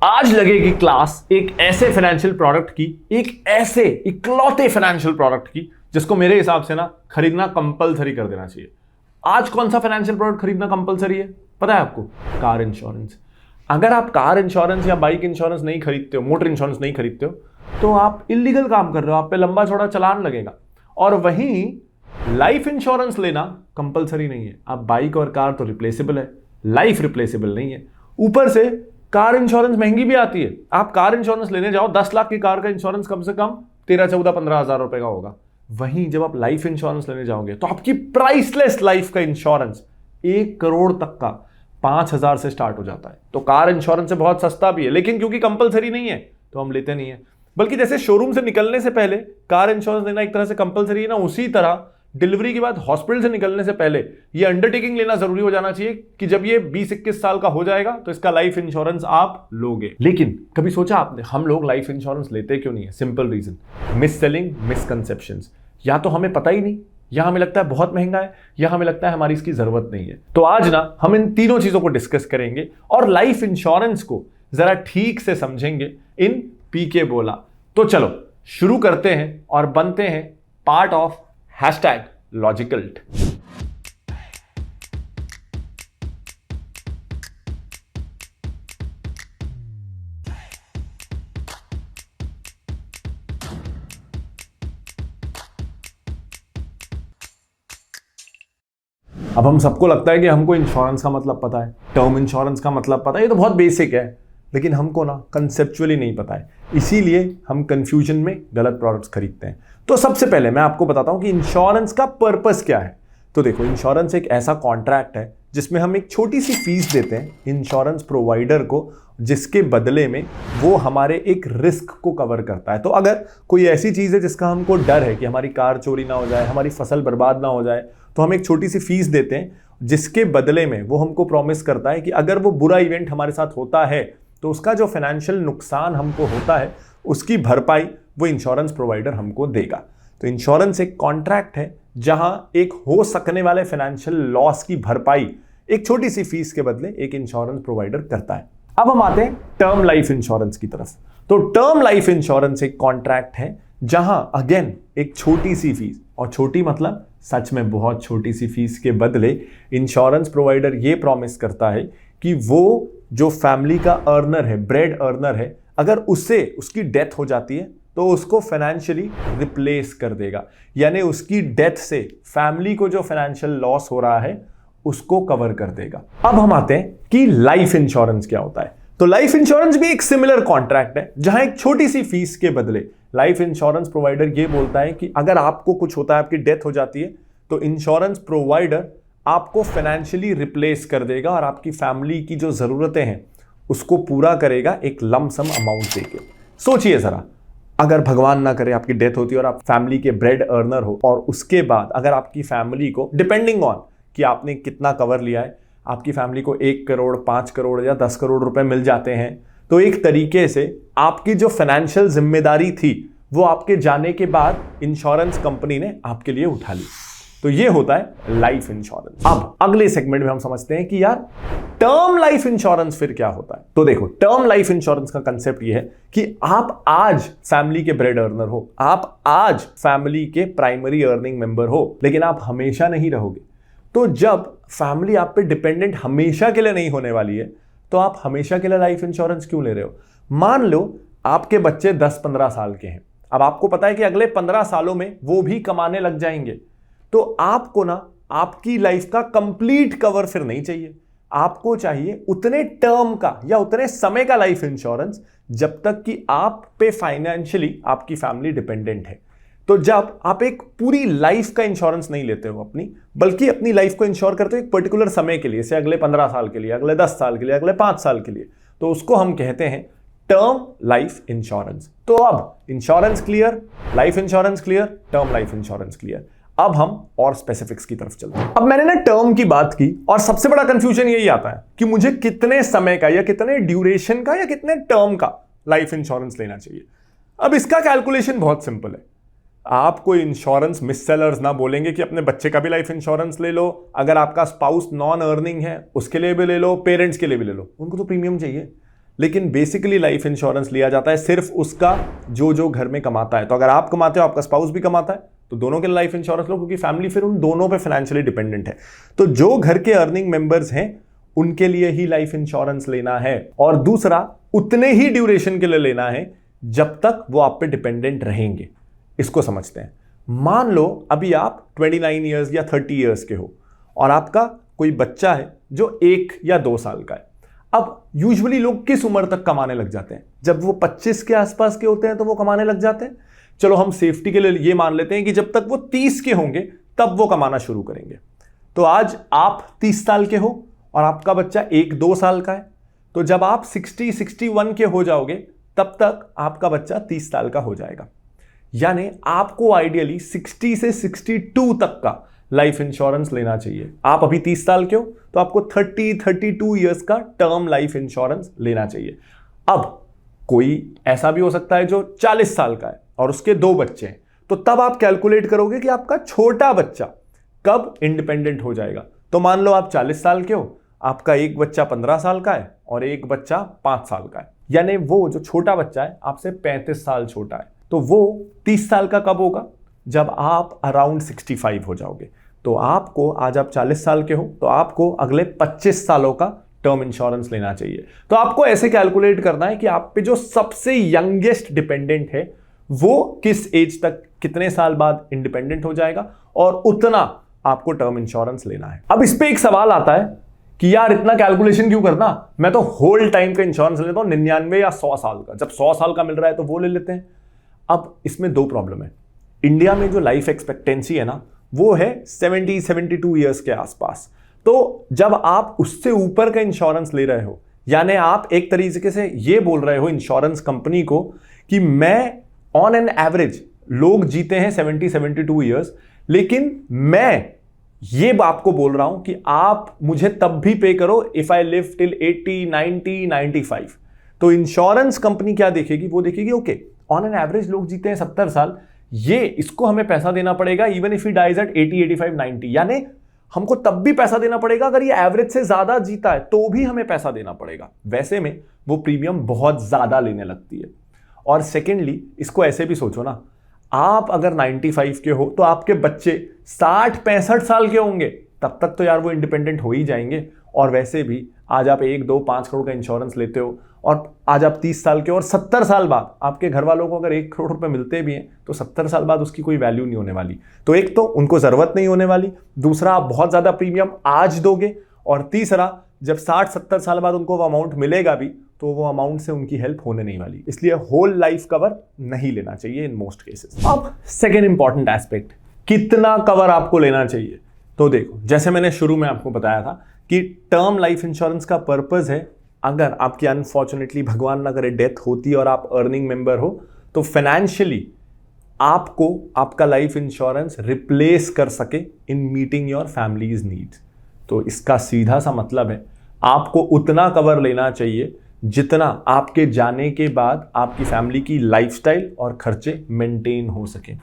आज लगेगी क्लास एक ऐसे फाइनेंशियल प्रोडक्ट की, एक ऐसे इकलौते फाइनेंशियल प्रोडक्ट की जिसको मेरे हिसाब से ना खरीदना कंपलसरी कर देना चाहिए। आज कौन सा फाइनेंशियल प्रोडक्ट खरीदना कंपलसरी है पता है आपको? Car insurance. अगर आप कार इंश्योरेंस या बाइक इंश्योरेंस नहीं खरीदते हो, मोटर इंश्योरेंस नहीं खरीदते हो, तो आप इलीगल काम कर रहे हो, आप पे लंबा चौड़ा चालान लगेगा। और वहीं लाइफ इंश्योरेंस लेना कंपलसरी नहीं है। आप बाइक और कार तो रिप्लेसेबल है, लाइफ रिप्लेसेबल नहीं है। ऊपर से कार इंश्योरेंस महंगी भी आती है। आप कार इंश्योरेंस लेने जाओ, 10 लाख की कार का इंश्योरेंस कम से कम 13-14-15 हजार रुपए का होगा। वहीं जब आप लाइफ इंश्योरेंस लेने जाओगे तो आपकी प्राइसलेस लाइफ का इंश्योरेंस 1 करोड़ तक का 5,000 से स्टार्ट हो जाता है। तो कार इंश्योरेंस से बहुत सस्ता भी है, लेकिन क्योंकि कंपलसरी नहीं है तो हम लेते नहीं है। बल्कि जैसे शोरूम से निकलने से पहले कार इंश्योरेंस लेना एक तरह से कंपलसरी है ना, उसी तरह डिलीवरी के बाद हॉस्पिटल से निकलने से पहले ये अंडरटेकिंग लेना जरूरी हो जाना चाहिए कि जब ये 20-21 साल का हो जाएगा तो इसका लाइफ इंश्योरेंस आप लोगे। लेकिन कभी सोचा आपने हम लोग लाइफ इंश्योरेंस लेते क्यों नहीं है? Simple reason, mis selling, misconceptions. या तो हमें पता ही नहीं, या हमें लगता है बहुत महंगा है, या हमें लगता है हमारी इसकी जरूरत नहीं है। तो आज ना हम इन तीनों चीजों को डिस्कस करेंगे और लाइफ इंश्योरेंस को जरा ठीक से समझेंगे इन पीके बोला। तो चलो शुरू करते हैं और बनते हैं पार्ट ऑफ #लॉजिकल्ट। अब हम सबको लगता है कि हमको इंश्योरेंस का मतलब पता है, टर्म इंश्योरेंस का मतलब पता है, ये तो बहुत बेसिक है। लेकिन हमको ना कंसेप्चुअली नहीं पता है, इसीलिए हम कंफ्यूजन में गलत प्रोडक्ट्स खरीदते हैं। तो सबसे पहले मैं आपको बताता हूं कि इंश्योरेंस का पर्पस क्या है। तो देखो, इंश्योरेंस एक ऐसा कॉन्ट्रैक्ट है जिसमें हम एक छोटी सी फीस देते हैं इंश्योरेंस प्रोवाइडर को, जिसके बदले में वो हमारे एक रिस्क को कवर करता है। तो अगर कोई ऐसी चीज़ है जिसका हमको डर है कि हमारी कार चोरी ना हो जाए, हमारी फसल बर्बाद ना हो जाए, तो हम एक छोटी सी फीस देते हैं, जिसके बदले में वो हमको प्रॉमिस करता है कि अगर वो बुरा इवेंट हमारे साथ होता है तो उसका जो फाइनेंशियल नुकसान हमको होता है उसकी भरपाई वो इंश्योरेंस प्रोवाइडर हमको देगा। तो इंश्योरेंस एक कॉन्ट्रैक्ट है जहां एक हो सकने वाले फाइनेंशियल लॉस की भरपाई एक छोटी सी फीस के बदले एक इंश्योरेंस प्रोवाइडर करता है। अब हम आते हैं टर्म लाइफ इंश्योरेंस की तरफ। तो टर्म लाइफ इंश्योरेंस एक कॉन्ट्रैक्ट है जहां अगेन एक छोटी सी फीस, और छोटी मतलब सच में बहुत छोटी सी फीस के बदले इंश्योरेंस प्रोवाइडर ये प्रॉमिस करता है कि वो जो फैमिली का अर्नर है, ब्रेड अर्नर है, अगर उससे उसकी डेथ हो जाती है तो उसको फाइनेंशियली रिप्लेस कर देगा। यानी उसकी डेथ से फैमिली को जो फाइनेंशियल लॉस हो रहा है उसको कवर कर देगा। अब हम आते हैं कि लाइफ इंश्योरेंस क्या होता है। तो लाइफ इंश्योरेंस भी एक सिमिलर कॉन्ट्रैक्ट है जहां एक छोटी सी फीस के बदले लाइफ इंश्योरेंस प्रोवाइडर ये बोलता है कि अगर आपको कुछ होता है, आपकी डेथ हो जाती है, तो इंश्योरेंस प्रोवाइडर आपको फाइनेंशियली रिप्लेस कर देगा और आपकी फैमिली की जो जरूरतें हैं उसको पूरा करेगा एक लमसम अमाउंट देके। सोचिए जरा, अगर भगवान ना करे आपकी डेथ होती है और आप फैमिली के ब्रेड अर्नर हो, और उसके बाद अगर आपकी फैमिली को, डिपेंडिंग ऑन कि आपने कितना कवर लिया है, आपकी फैमिली को 1 करोड़, 5 करोड़ या 10 करोड़ रुपए मिल जाते हैं, तो एक तरीके से आपकी जो फाइनेंशियल जिम्मेदारी थी वो आपके जाने के बाद इंश्योरेंस कंपनी ने आपके लिए उठा ली। तो ये होता है लाइफ इंश्योरेंस। अब अगले सेगमेंट में हम समझते हैं कि यार टर्म लाइफ इंश्योरेंस फिर क्या होता है। तो देखो, टर्म लाइफ इंश्योरेंस का कंसेप्ट ये है कि आप आज फैमिली के ब्रेड अर्नर हो, आप आज फैमिली के प्राइमरी अर्निंग मेंबर हो, लेकिन आप हमेशा नहीं रहोगे। तो जब फैमिली आप पे डिपेंडेंट हमेशा के लिए नहीं होने वाली है, तो आप हमेशा के लिए लाइफ इंश्योरेंस क्यों ले रहे हो? मान लो आपके बच्चे 10-15 साल के हैं, अब आपको पता है कि अगले 15 सालों में वो भी कमाने लग जाएंगे, तो आपको ना आपकी लाइफ का कंप्लीट कवर फिर नहीं चाहिए। आपको चाहिए उतने टर्म का या उतने समय का लाइफ इंश्योरेंस जब तक कि आप पे फाइनेंशियली आपकी फैमिली डिपेंडेंट है। तो जब आप एक पूरी लाइफ का इंश्योरेंस नहीं लेते हो अपनी, बल्कि अपनी लाइफ को इंश्योर करते हो एक पर्टिकुलर समय के लिए, से अगले 15 साल के लिए, अगले 10 साल के लिए, अगले 5 साल के लिए, तो उसको हम कहते हैं टर्म लाइफ इंश्योरेंस। तो अब insurance clear, life insurance clear, term life insurance clear. अब हम और स्पेसिफिक्स की तरफ चलते हैं। अब मैंने ना टर्म की बात की और सबसे बड़ा कंफ्यूजन यही आता है कि मुझे कितने समय का या कितने ड्यूरेशन का या कितने टर्म का लाइफ इंश्योरेंस लेना चाहिए। अब इसका कैलकुलेशन बहुत सिंपल है। आपको इंश्योरेंस मिस सेलर्स ना बोलेंगे कि अपने बच्चे का भी लाइफ इंश्योरेंस ले लो, अगर आपका स्पाउस नॉन अर्निंग है उसके लिए भी ले लो, पेरेंट्स के लिए भी ले लो, उनको तो प्रीमियम चाहिए। लेकिन बेसिकली लाइफ इंश्योरेंस लिया जाता है सिर्फ उसका जो घर में कमाता है। तो अगर आप कमाते हो, आपका स्पाउस भी कमाता है, तो दोनों के लिए लाइफ इंश्योरेंस लो, क्योंकि फैमिली फिर उन दोनों पे फाइनेंशियली डिपेंडेंट है। तो जो घर के अर्निंग मेंबर्स हैं उनके लिए ही लाइफ इंश्योरेंस लेना है, और दूसरा उतने ही ड्यूरेशन के लिए लेना है जब तक वो आप पे डिपेंडेंट रहेंगे। इसको समझते हैं। मान लो अभी आप 29 ईयर्स या 30 ईयर्स के हो और आपका कोई बच्चा है जो 1 या 2 साल का है। अब यूजुअली लोग किस उम्र तक कमाने लग जाते हैं? जब वो 25 के आसपास के होते हैं तो वो कमाने लग जाते हैं। चलो हम सेफ्टी के लिए ये मान लेते हैं कि जब तक वो 30 के होंगे तब वो कमाना शुरू करेंगे। तो आज आप 30 साल के हो और आपका बच्चा 1-2 साल का है, तो जब आप 60-61 के हो जाओगे तब तक आपका बच्चा 30 साल का हो जाएगा। यानी आपको आइडियली 60 से 62 तक का लाइफ इंश्योरेंस लेना चाहिए। आप अभी 30 साल के हो तो आपको 30-32 ईयर्स का टर्म लाइफ इंश्योरेंस लेना चाहिए। अब कोई ऐसा भी हो सकता है जो 40 साल का है और उसके 2 बच्चे हैं, तो तब आप कैलकुलेट करोगे कि आपका छोटा बच्चा कब इंडिपेंडेंट हो जाएगा। तो मान लो आप 40 साल के हो, आपका एक बच्चा 15 साल का है और एक बच्चा 5 साल का है, यानी वो जो छोटा बच्चा है आपसे 35 साल छोटा है। तो वो 30 साल का कब होगा? जब आप अराउंड 65 हो जाओगे। तो आपको, आज आप 40 साल के हो, तो आपको अगले 25 सालों का टर्म इंश्योरेंस लेना चाहिए। तो आपको ऐसे कैलकुलेट करना है कि आप पे जो सबसे यंगेस्ट डिपेंडेंट है वो किस एज तक, कितने साल बाद इंडिपेंडेंट हो जाएगा, और उतना आपको टर्म इंश्योरेंस लेना है। अब इस पे एक सवाल आता है कि यार इतना कैलकुलेशन क्यों करना, मैं तो होल टाइम का इंश्योरेंस लेता हूं, 99 या 100 साल का। जब 100 साल का मिल रहा है तो वो ले लेते हैं। अब इसमें 2 प्रॉब्लम है। इंडिया में जो लाइफ एक्सपेक्टेंसी है ना, वो है 70-72 ईयर्स के आसपास। तो जब आप उससे ऊपर का इंश्योरेंस ले रहे हो, यानी आप एक तरीके से ये बोल रहे हो इंश्योरेंस कंपनी को कि मैं ऑन एन एवरेज, लोग जीते हैं 70-72 ईयर्स, लेकिन मैं ये आपको बोल रहा हूं कि आप मुझे तब भी पे करो इफ आई लिव टिल 80, 90, 95। तो इंश्योरेंस कंपनी क्या देखेगी? वो देखेगी ओके, ऑन एन एवरेज लोग जीते हैं 70 साल, ये इसको हमें पैसा देना पड़ेगा even if he dies at 80, 85, 90। यानी हमको तब भी पैसा देना पड़ेगा अगर ये एवरेज से ज्यादा जीता है तो भी हमें पैसा देना पड़ेगा। वैसे में वो प्रीमियम बहुत ज्यादा लेने लगती है। और सेकेंडली, इसको ऐसे भी सोचो ना, आप अगर 95 के हो तो आपके बच्चे 60-65 साल के होंगे, तब तक तो यार वो इंडिपेंडेंट हो ही जाएंगे। और वैसे भी आज आप 1, 2, 5 करोड़ का इंश्योरेंस लेते हो और आज आप 30 साल के और 70 साल बाद आपके घर वालों को अगर 1 करोड़ रुपए मिलते भी हैं तो 70 साल बाद उसकी कोई वैल्यू नहीं होने वाली। तो एक तो उनको जरूरत नहीं होने वाली, दूसरा आप बहुत ज्यादा प्रीमियम आज दोगे, और तीसरा जब 60-70 साल बाद उनको वो अमाउंट मिलेगा भी तो वो अमाउंट से उनकी हेल्प होने नहीं वाली। इसलिए होल लाइफ कवर नहीं लेना चाहिए इन मोस्ट केसेस। अब सेकेंड इंपॉर्टेंट एस्पेक्ट, कितना कवर आपको लेना चाहिए। तो देखो, जैसे मैंने शुरू में आपको बताया था कि टर्म लाइफ इंश्योरेंस का पर्पस है, अगर आपकी अनफॉर्चुनेटली भगवान ना करे डेथ होती और आप अर्निंग मेंबर हो, तो फाइनेंशियली आपको आपका लाइफ इंश्योरेंस रिप्लेस कर सके in meeting your families needs. तो इसका सीधा सा मतलब है आपको उतना कवर लेना चाहिए जितना आपके जाने के बाद आपकी फैमिली की लाइफस्टाइल और खर्चे मेंटेन हो सके।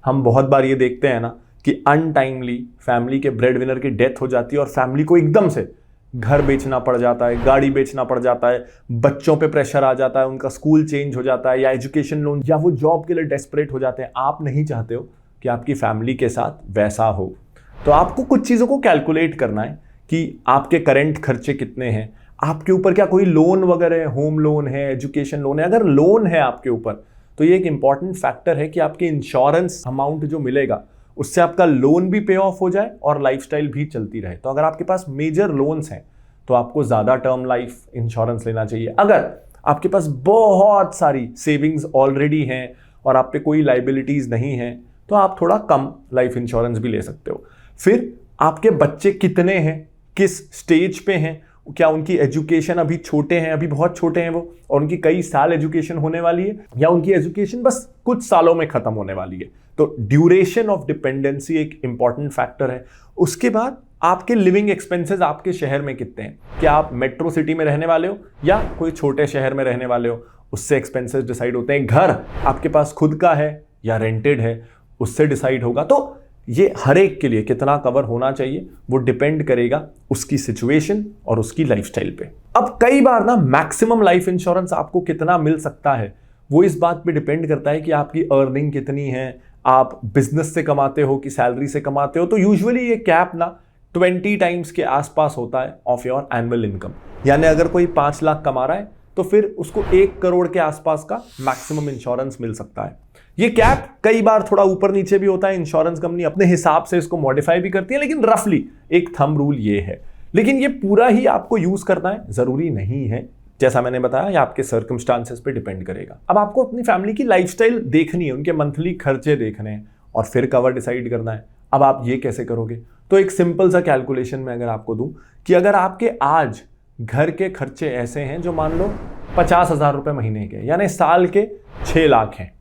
हम बहुत बार ये देखते हैं ना कि अनटाइमली फैमिली के ब्रेड विनर की डेथ हो जाती है और फैमिली को एकदम से घर बेचना पड़ जाता है, गाड़ी बेचना पड़ जाता है, बच्चों पे प्रेशर आ जाता है, उनका स्कूल चेंज हो जाता है या एजुकेशन लोन, या वो जॉब के लिए डेस्परेट हो जाते हैं। आप नहीं चाहते हो कि आपकी फैमिली के साथ वैसा हो। तो आपको कुछ चीज़ों को कैलकुलेट करना है कि आपके करंट खर्चे कितने हैं, आपके ऊपर क्या कोई लोन वगैरह है, होम लोन है, एजुकेशन लोन है। अगर लोन है आपके ऊपर तो ये एक इंपॉर्टेंट फैक्टर है कि आपके इंश्योरेंस अमाउंट जो मिलेगा उससे आपका लोन भी पे ऑफ हो जाए और लाइफस्टाइल भी चलती रहे। तो अगर आपके पास मेजर लोन्स हैं तो आपको ज़्यादा टर्म लाइफ इंश्योरेंस लेना चाहिए। अगर आपके पास बहुत सारी सेविंग्स ऑलरेडी हैं और आप पे कोई लाइबिलिटीज़ नहीं हैं तो आप थोड़ा कम लाइफ इंश्योरेंस भी ले सकते हो। फिर आपके बच्चे कितने हैं, किस स्टेज पे हैं, क्या उनकी एजुकेशन अभी छोटे हैं, अभी बहुत छोटे हैं वो, और उनकी कई साल एजुकेशन होने वाली है, या उनकी एजुकेशन बस कुछ सालों में खत्म होने वाली है। तो ड्यूरेशन ऑफ डिपेंडेंसी एक इंपॉर्टेंट फैक्टर है। उसके बाद आपके लिविंग एक्सपेंसेस आपके शहर में कितने हैं, क्या आप मेट्रो सिटी में रहने वाले हो या कोई छोटे शहर में रहने वाले हो, उससे एक्सपेंसेस डिसाइड होते हैं। घर आपके पास खुद का है या रेंटेड है, उससे डिसाइड होगा। तो ये हर एक के लिए कितना कवर होना चाहिए वो डिपेंड करेगा उसकी सिचुएशन और उसकी लाइफस्टाइल पे। अब कई बार ना मैक्सिमम लाइफ इंश्योरेंस आपको कितना मिल सकता है वो इस बात पे डिपेंड करता है कि आपकी अर्निंग कितनी है, आप बिजनेस से कमाते हो कि सैलरी से कमाते हो। तो यूजुअली ये कैप ना 20 टाइम्स के आसपास होता है ऑफ योर एनुअल इनकम। यानी अगर कोई 5 लाख कमा रहा है तो फिर उसको 1 करोड़ के आसपास का मैक्सिमम इंश्योरेंस मिल सकता है। ये कैप कई बार थोड़ा ऊपर नीचे भी होता है, इंश्योरेंस कंपनी अपने हिसाब से इसको मॉडिफाई भी करती है, लेकिन रफली एक थंब रूल ये है। लेकिन ये पूरा ही आपको यूज करना है जरूरी नहीं है, जैसा मैंने बताया ये आपके सर्कमस्टांसेस पे डिपेंड करेगा। अब आपको अपनी फैमिली की लाइफस्टाइल देखनी है, उनके मंथली खर्चे देखने हैं और फिर कवर डिसाइड करना है। अब आप ये कैसे करोगे? तो एक सिंपल सा कैलकुलेशन में अगर आपको दूं कि अगर आपके आज घर के खर्चे ऐसे हैं जो मान लो 50,000 रुपए महीने के, यानी साल के 6 लाख हैं,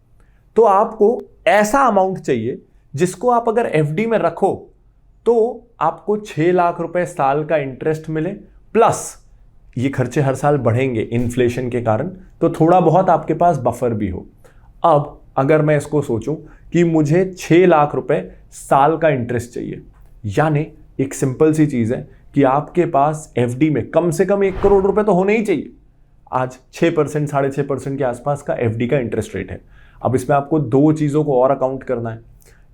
तो आपको ऐसा अमाउंट चाहिए जिसको आप अगर एफडी में रखो तो आपको 6 लाख रुपए साल का इंटरेस्ट मिले, प्लस ये खर्चे हर साल बढ़ेंगे इन्फ्लेशन के कारण, तो थोड़ा बहुत आपके पास बफर भी हो। अब अगर मैं इसको सोचूं कि मुझे 6 लाख रुपए साल का इंटरेस्ट चाहिए, यानी एक सिंपल सी चीज है कि आपके पास एफडी में कम से कम 1 करोड़ रुपए तो होने ही चाहिए। आज 6% 6.5% के आसपास का एफडी का इंटरेस्ट रेट है। अब इसमें आपको 2 चीजों को और अकाउंट करना है।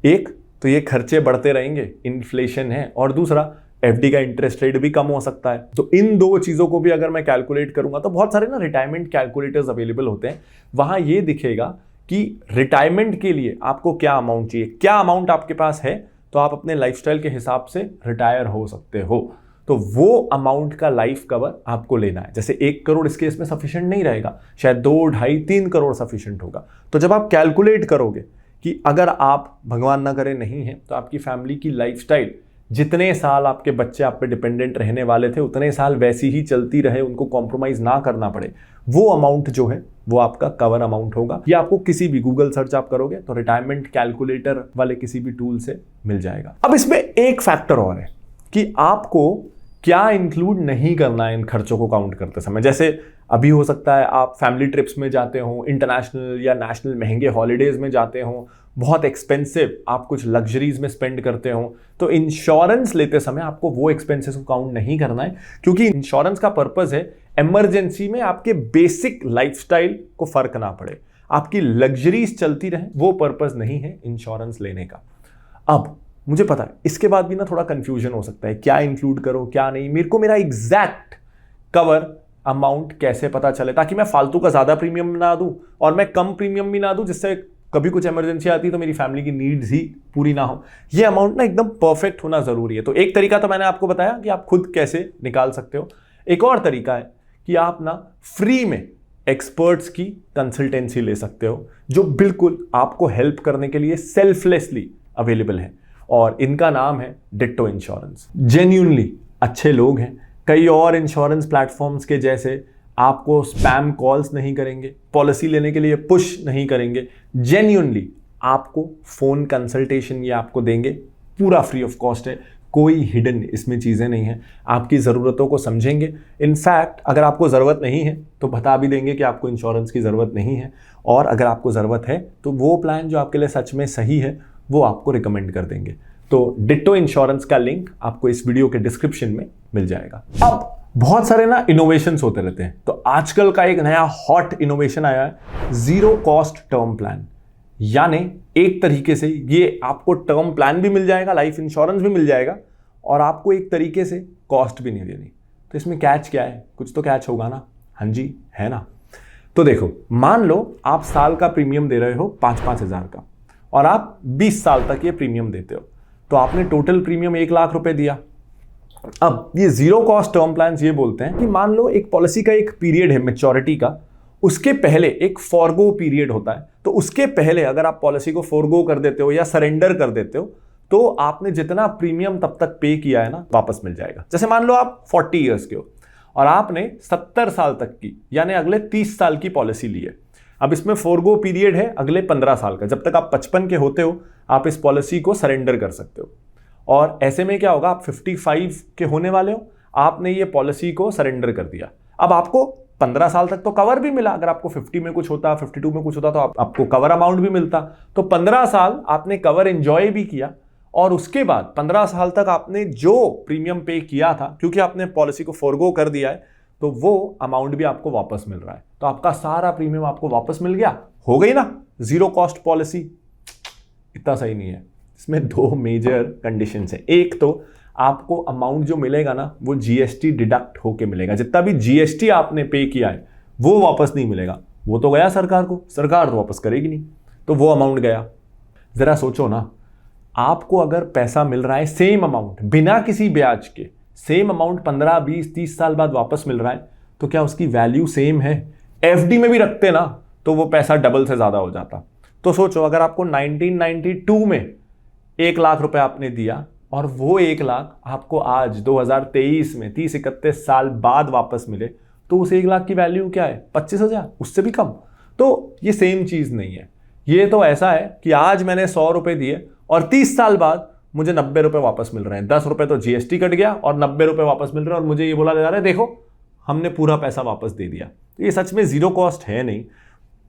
एक तो ये खर्चे बढ़ते रहेंगे, इन्फ्लेशन है, और दूसरा एफडी का इंटरेस्ट रेट भी कम हो सकता है। तो इन 2 चीजों को भी अगर मैं कैलकुलेट करूंगा तो बहुत सारे ना रिटायरमेंट कैलकुलेटर्स अवेलेबल होते हैं, वहां ये दिखेगा कि रिटायरमेंट के लिए आपको क्या अमाउंट चाहिए, क्या अमाउंट आपके पास है तो आप अपने लाइफस्टाइल के हिसाब से रिटायर हो सकते हो। तो वो अमाउंट का लाइफ कवर आपको लेना है। जैसे 1 करोड़ इस केस में सफिशिएंट नहीं रहेगा, शायद 2, 2.5, 3 करोड़ सफिशिएंट होगा। तो जब आप कैलकुलेट करोगे कि अगर आप भगवान ना करे नहीं है तो आपकी फैमिली की लाइफस्टाइल जितने साल आपके बच्चे आप पे डिपेंडेंट रहने वाले थे उतने साल वैसी ही चलती रहे, उनको कॉम्प्रोमाइज ना करना पड़े, वो अमाउंट जो है वो आपका कवर अमाउंट होगा। या आपको किसी भी गूगल सर्च आप करोगे तो रिटायरमेंट कैलकुलेटर वाले किसी भी टूल से मिल जाएगा। अब इसमें एक फैक्टर और है कि आपको क्या इंक्लूड नहीं करना है इन खर्चों को काउंट करते समय। जैसे अभी हो सकता है आप फैमिली ट्रिप्स में जाते हो, इंटरनेशनल या नेशनल महंगे हॉलीडेज में जाते हो, बहुत एक्सपेंसिव आप कुछ लग्जरीज में स्पेंड करते हो, तो इंश्योरेंस लेते समय आपको वो एक्सपेंसेस को काउंट नहीं करना है, क्योंकि इंश्योरेंस का पर्पस है इमरजेंसी में आपके बेसिक लाइफस्टाइल को फर्क ना पड़े, आपकी लग्जरीज चलती रहे, वो पर्पस नहीं है इंश्योरेंस लेने का। अब मुझे पता है इसके बाद भी ना थोड़ा कंफ्यूजन हो सकता है, क्या इंक्लूड करो क्या नहीं, मेरे को मेरा एग्जैक्ट कवर अमाउंट कैसे पता चले ताकि मैं फालतू का ज्यादा प्रीमियम ना दूं और मैं कम प्रीमियम भी ना दूं जिससे कभी कुछ इमरजेंसी आती तो मेरी फैमिली की नीड्स ही पूरी ना हो। ये अमाउंट ना एकदम परफेक्ट होना जरूरी है। तो एक तरीका तो मैंने आपको बताया कि आप खुद कैसे निकाल सकते हो। एक और तरीका है कि आप ना फ्री में एक्सपर्ट्स की कंसल्टेंसी ले सकते हो जो बिल्कुल आपको हेल्प करने के लिए सेल्फलेसली अवेलेबल है, और इनका नाम है डिट्टो इंश्योरेंस। जेन्युइनली अच्छे लोग हैं, कई और इंश्योरेंस प्लेटफॉर्म्स के जैसे आपको स्पैम कॉल्स नहीं करेंगे, पॉलिसी लेने के लिए पुश नहीं करेंगे, जेन्युइनली आपको फोन कंसल्टेशन ये आपको देंगे, पूरा फ्री ऑफ कॉस्ट है, कोई हिडन इसमें चीज़ें नहीं है, आपकी ज़रूरतों को समझेंगे। इनफैक्ट अगर आपको ज़रूरत नहीं है तो बता भी देंगे कि आपको इंश्योरेंस की ज़रूरत नहीं है, और अगर आपको ज़रूरत है तो वो प्लान जो आपके लिए सच में सही है वो आपको रिकमेंड कर देंगे। तो डिट्टो इंश्योरेंस का लिंक आपको इस वीडियो के डिस्क्रिप्शन में मिल जाएगा। अब बहुत सारे ना इनोवेशंस होते रहते हैं, तो आजकल का एक नया हॉट इनोवेशन आया है, जीरो कॉस्ट टर्म प्लान। यानी एक तरीके से ये आपको टर्म प्लान भी मिल जाएगा, लाइफ इंश्योरेंस भी मिल जाएगा, और आपको एक तरीके से कॉस्ट भी नहीं देनी। तो इसमें कैच क्या है? कुछ तो कैच होगा ना? हाँ जी, है ना। तो देखो, मान लो आप साल का प्रीमियम दे रहे हो 5-5 हज़ार का, और आप 20 साल तक ये प्रीमियम देते हो, तो आपने टोटल प्रीमियम 1 लाख रुपए दिया। अब ये जीरो कॉस्ट टर्म प्लान ये बोलते हैं कि मान लो एक पॉलिसी का एक पीरियड है मैच्योरिटी का, उसके पहले एक फॉरगो पीरियड होता है, तो उसके पहले अगर आप पॉलिसी को फॉरगो कर देते हो या सरेंडर कर देते हो तो आपने जितना प्रीमियम तब तक पे किया है ना वापस मिल जाएगा। जैसे मान लो आप 40 ईयर्स के हो और आपने 70 साल तक की यानी अगले 30 साल की पॉलिसी ली है। अब इसमें फॉरगो पीरियड है अगले 15 साल का, जब तक आप 55 के होते हो आप इस पॉलिसी को सरेंडर कर सकते हो। और ऐसे में क्या होगा, आप 55 के होने वाले हो, आपने ये पॉलिसी को सरेंडर कर दिया, अब आपको 15 साल तक तो कवर भी मिला। अगर आपको 50 में कुछ होता, 52 में कुछ होता तो आपको कवर अमाउंट भी मिलता। तो 15 साल आपने कवर एंजॉय भी किया और उसके बाद 15 साल तक आपने जो प्रीमियम पे किया था, क्योंकि आपने पॉलिसी को फोरगो कर दिया है, तो वो अमाउंट भी आपको वापस मिल रहा है। तो आपका सारा प्रीमियम आपको वापस मिल गया, हो गई ना जीरो कॉस्ट पॉलिसी। इतना सही नहीं है, इसमें दो मेजर कंडीशंस है। एक तो आपको अमाउंट जो मिलेगा ना वो जीएसटी डिडक्ट होके मिलेगा, जितना भी जीएसटी आपने पे किया है वो वापस नहीं मिलेगा, वो तो गया सरकार को, सरकार तो वापस करेगी नहीं, तो वो अमाउंट गया। जरा सोचो ना, आपको अगर पैसा मिल रहा है सेम अमाउंट बिना किसी ब्याज के, सेम अमाउंट 15, 20, 30 साल बाद वापस मिल रहा है, तो क्या उसकी वैल्यू सेम है? एफडी में भी रखते ना तो वो पैसा डबल से ज्यादा हो जाता। तो सोचो, अगर आपको 1992 में 1 लाख रुपए आपने दिया और वो 1 लाख आपको आज 2023 में 30-31 साल बाद वापस मिले, तो उस 1 लाख की वैल्यू क्या है? 25,000, उससे भी कम। तो ये सेम चीज नहीं है। ये तो ऐसा है कि आज मैंने 100 रुपए दिए और 30 साल बाद मुझे 90 रुपए वापस मिल रहे हैं। 10 रुपए तो जीएसटी कट गया और 90 रुपए वापस मिल रहे हैं, और मुझे ये बोला जा रहा है देखो हमने पूरा पैसा वापस दे दिया। ये सच में जीरो कॉस्ट है नहीं,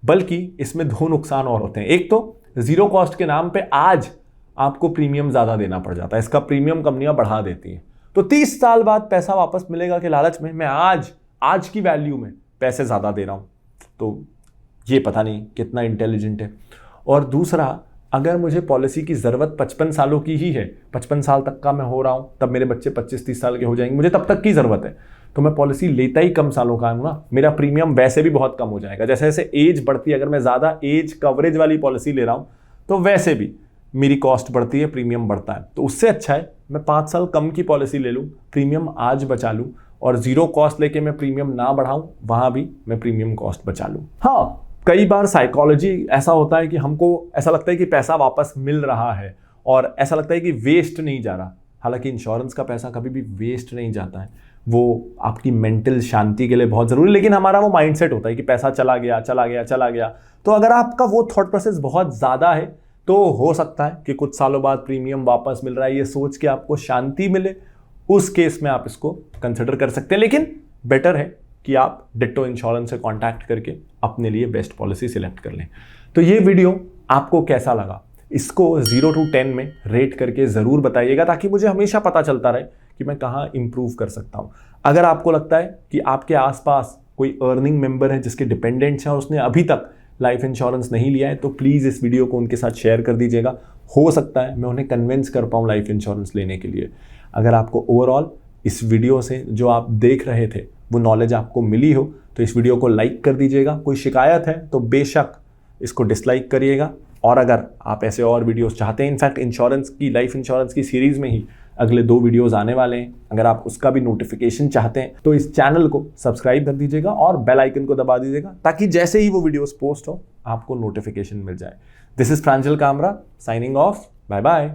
बल्कि इसमें दो नुकसान और होते हैं। एक तो जीरो कॉस्ट के नाम पे आज आपको प्रीमियम ज्यादा देना पड़ जाता है, इसका प्रीमियम कंपनियां बढ़ा देती हैं। तो 30 साल बाद पैसा वापस मिलेगा के लालच में मैं आज की वैल्यू में पैसे ज्यादा दे रहा हूं, तो ये पता नहीं कितना इंटेलिजेंट है। और दूसरा, अगर मुझे पॉलिसी की जरूरत 55 सालों की ही है, 55 साल तक का मैं हो रहा हूं, तब मेरे बच्चे 25-30 साल के हो जाएंगे, मुझे तब तक की जरूरत है, तो मैं पॉलिसी लेता ही कम सालों का हूं ना, मेरा प्रीमियम वैसे भी बहुत कम हो जाएगा। जैसे जैसे एज बढ़ती है, अगर मैं ज्यादा एज कवरेज वाली पॉलिसी ले रहा हूं तो वैसे भी मेरी कॉस्ट बढ़ती है, प्रीमियम बढ़ता है। तो उससे अच्छा है मैं 5 साल कम की पॉलिसी ले लूं, प्रीमियम आज बचा लूं, और जीरो कॉस्ट लेके मैं प्रीमियम ना बढ़ाऊं, वहां भी मैं प्रीमियम कॉस्ट बचा लूं। हाँ, कई बार साइकोलॉजी ऐसा होता है कि हमको ऐसा लगता है कि पैसा वापस मिल रहा है और ऐसा लगता है कि वेस्ट नहीं जा रहा। हालांकि इंश्योरेंस का पैसा कभी भी वेस्ट नहीं जाता है, वो आपकी मेंटल शांति के लिए बहुत जरूरी है, लेकिन हमारा वो माइंडसेट होता है कि पैसा चला गया चला गया चला गया। तो अगर आपका वो थॉट प्रोसेस बहुत ज्यादा है तो हो सकता है कि कुछ सालों बाद प्रीमियम वापस मिल रहा है, ये सोच के आपको शांति मिले, उस केस में आप इसको कंसिडर कर सकते हैं। लेकिन बेटर है कि आप डिट्टो इंश्योरेंस से कांटेक्ट करके अपने लिए बेस्ट पॉलिसी सिलेक्ट कर लें। तो ये वीडियो आपको कैसा लगा, इसको 0 to 10 में रेट करके ज़रूर बताइएगा, ताकि मुझे हमेशा पता चलता रहे कि मैं कहाँ इंप्रूव कर सकता हूँ। अगर आपको लगता है कि आपके आसपास कोई अर्निंग मेंबर है जिसके डिपेंडेंट्स हैं और उसने अभी तक लाइफ इंश्योरेंस नहीं लिया है, तो प्लीज़ इस वीडियो को उनके साथ शेयर कर दीजिएगा। हो सकता है मैं उन्हें कन्विंस कर पाऊँ लाइफ इंश्योरेंस लेने के लिए। अगर आपको ओवरऑल इस वीडियो से जो आप देख रहे थे वो नॉलेज आपको मिली हो तो इस वीडियो को लाइक कर दीजिएगा। कोई शिकायत है तो बेशक इसको डिसलाइक करिएगा। और अगर आप ऐसे और वीडियोस चाहते हैं, इनफैक्ट इंश्योरेंस की, लाइफ इंश्योरेंस की सीरीज़ में ही अगले 2 वीडियोस आने वाले हैं, अगर आप उसका भी नोटिफिकेशन चाहते हैं तो इस चैनल को सब्सक्राइब कर दीजिएगा और बेल आइकन को दबा दीजिएगा, ताकि जैसे ही वो वीडियोस पोस्ट हो आपको नोटिफिकेशन मिल जाए। This is Pranjal Kamra signing off. Bye bye.